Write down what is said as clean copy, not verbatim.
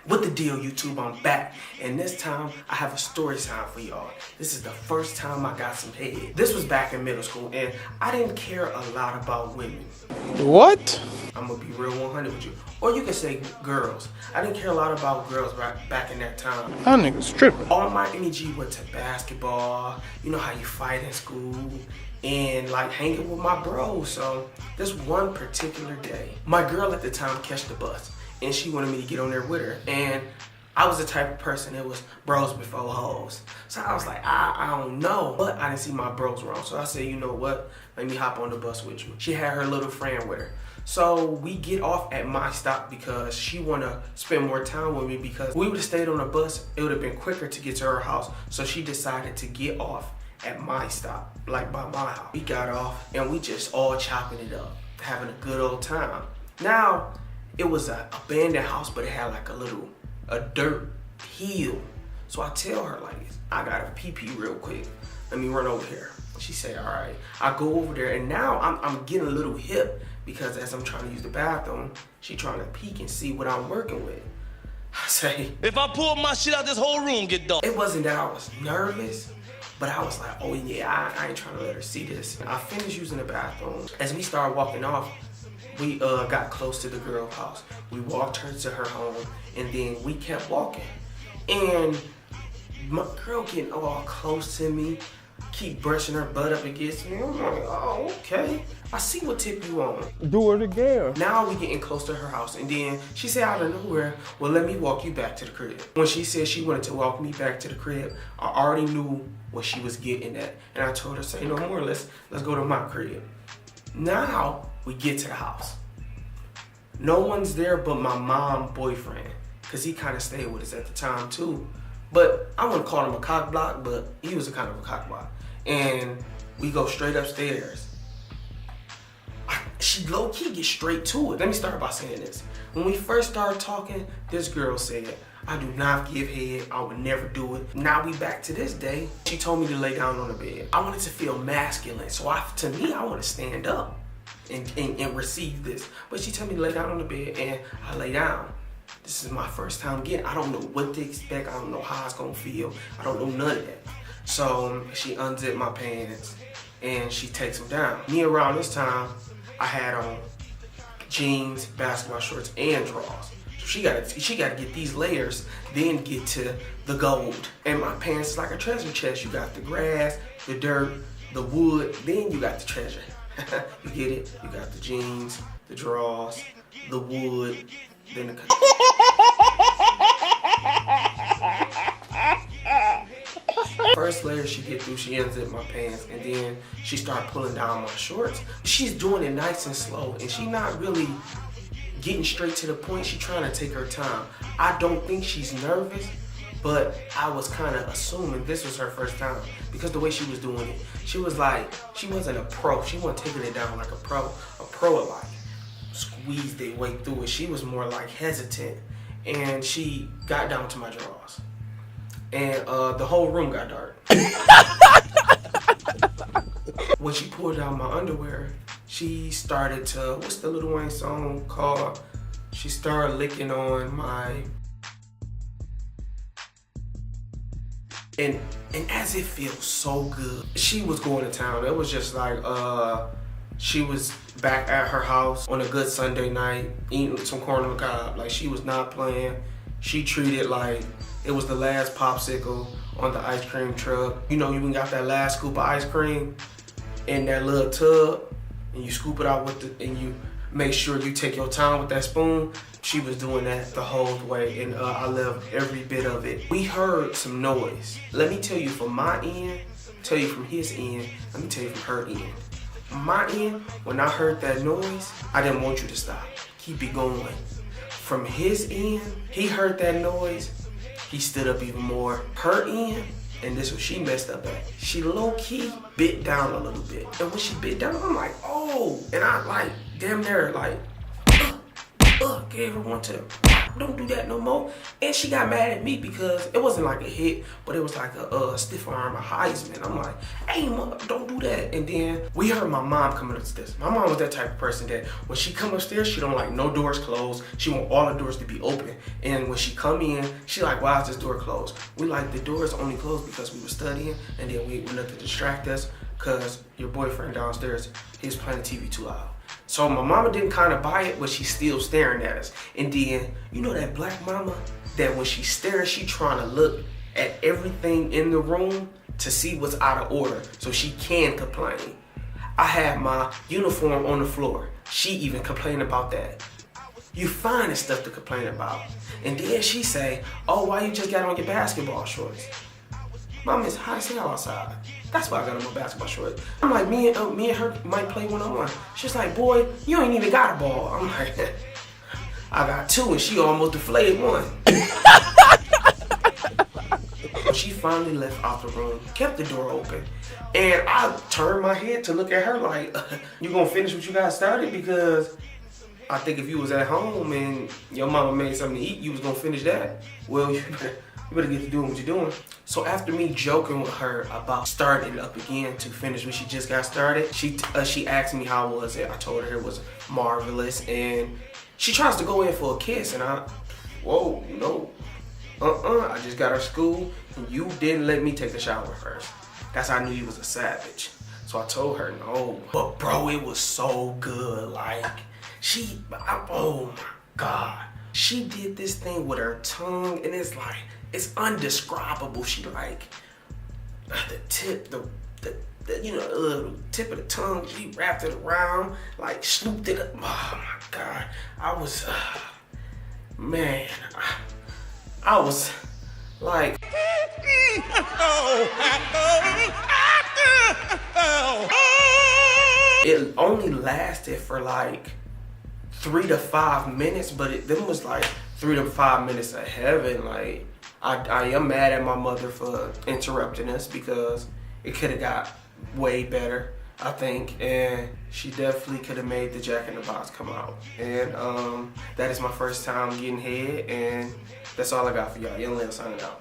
What the deal, YouTube? I'm back, and this time I have a story time for y'all. This is the first time I got some head. This was back in middle school, and I didn't care a lot about women. What? I'm gonna be real 100 with you. Or you can say girls. I didn't care a lot about girls back in that time. That nigga's tripping. All my energy went to basketball, you know how you fight in school, and like hanging with my bros. So this one particular day, my girl at the time catched the bus, and she wanted me to get on there with her. And I was the type of person that was bros before hoes. So I was like, I don't know. But I didn't see my bros wrong. So I said, you know what? Let me hop on the bus with you. She had her little friend with her. So we get off at my stop because she wanna spend more time with me, because we would have stayed on the bus, it would have been quicker to get to her house. So she decided to get off at my stop, like by my house. We got off and we just all chopping it up, having a good old time. Now, it was an abandoned house, but it had like a dirt hill. So I tell her like, I gotta pee real quick. Let me run over here. She said, all right. I go over there, and now I'm getting a little hip, because as I'm trying to use the bathroom, she trying to peek and see what I'm working with. I say, if I pull my shit out, this whole room get dark. It wasn't that I was nervous, but I was like, oh yeah, I ain't trying to let her see this. I finished using the bathroom. As we started walking off, we got close to the girl's house. We walked her to her home, and then we kept walking. And my girl getting all close to me, keep brushing her butt up against me. I'm like, oh, okay. I see what tip you on. Do it again. Now we getting close to her house, and then she said out of nowhere, well, let me walk you back to the crib. When she said she wanted to walk me back to the crib, I already knew what she was getting at. And I told her, say no more, let's go to my crib. Now we get to the house. No one's there but my mom's boyfriend, because he kind of stayed with us at the time too. But I wouldn't call him a cock block, but he was a kind of a cock block. And we go straight upstairs. She low-key gets straight to it. Let me start by saying this. When we first started talking, this girl said, I do not give head, I would never do it. Now we back to this day. She told me to lay down on the bed. I wanted to feel masculine, so to me, I want to stand up and receive this. But she told me to lay down on the bed, and I lay down. This is my first time getting. I don't know what to expect. I don't know how it's gonna feel. I don't know none of that. So she unzipped my pants and she takes them down. Me around this time, I had on jeans, basketball shorts, and drawers. So she gotta get these layers, then get to the gold. And my pants is like a treasure chest. You got the grass, the dirt, the wood, then you got the treasure. You get it? You got the jeans, the drawers, the wood, then the first layer she get through, she ends up my pants, and then she start pulling down my shorts. She's doing it nice and slow, and she not really getting straight to the point. She trying to take her time. I don't think she's nervous, but I was kind of assuming this was her first time, because the way she was doing it, she was like, she wasn't a pro. She wasn't taking it down like a pro. A pro would like squeezed their way through it. She was more like hesitant, and she got down to my drawers, and the whole room got dark. When she pulled down my underwear, she started to, what's the Lil Wayne song called? She started licking on my, and as it feels so good. She was going to town. It was just like, she was back at her house on a good Sunday night, eating some corn on the cob. Like, she was not playing. She treated like it was the last popsicle on the ice cream truck. You know, you even got that last scoop of ice cream in that little tub, and you scoop it out with and you make sure you take your time with that spoon. She was doing that the whole way, and I loved every bit of it. We heard some noise. Let me tell you from my end, tell you from his end, let me tell you from her end. My end, when I heard that noise, I didn't want you to stop. Keep it going. From his end, he heard that noise, he stood up even more. Her end, and this was she messed up at, she low-key bit down a little bit. And when she bit down, I'm like, oh. And I like, damn near like, gave her one to don't do that no more. And she got mad at me because it wasn't like a hit, but it was like a stiff arm, a Heisman. I'm like, hey, mom, don't do that. And then we heard my mom coming upstairs. My mom was that type of person that when she come upstairs, she don't like no doors closed. She want all the doors to be open. And when she come in, she like, why is this door closed? We like, the door is only closed because we were studying, and then we wanted to distract us because your boyfriend downstairs, he was playing the TV too loud. So my mama didn't kind of buy it, but she's still staring at us. And then, you know that black mama, that when she's staring, she trying to look at everything in the room to see what's out of order so she can complain. I had my uniform on the floor. She even complained about that. You finding stuff to complain about. And then she say, oh, why you just got on your basketball shorts? Mom, it's hot as hell outside. That's why I got on my basketball shorts. I'm like, me and her might play one-on-one. She's like, boy, you ain't even got a ball. I'm like, I got two, and she almost deflated one. She finally left out the room, kept the door open, and I turned my head to look at her like, you gonna finish what you got started? Because I think if you was at home and your mama made something to eat, you was gonna finish that. Well, you better get to doing what you're doing. So after me joking with her about starting up again to finish when she just got started, she asked me how was it. I told her it was marvelous, and she tries to go in for a kiss, and whoa, no. I just got her school, and you didn't let me take the shower first. That's how I knew you was a savage. So I told her no. But bro, it was so good. Like, oh my God. She did this thing with her tongue, and it's like, it's undescribable. She like, the tip, the tip of the tongue, she wrapped it around, like swooped it up. Oh my God. I was, man, I was like, it only lasted for like 3 to 5 minutes, but them was like 3 to 5 minutes of heaven. Like, I am mad at my mother for interrupting us because it could have got way better, I think, and she definitely could have made the Jack in the Box come out. And that is my first time getting head, and that's all I got for y'all. Young Lil signing out.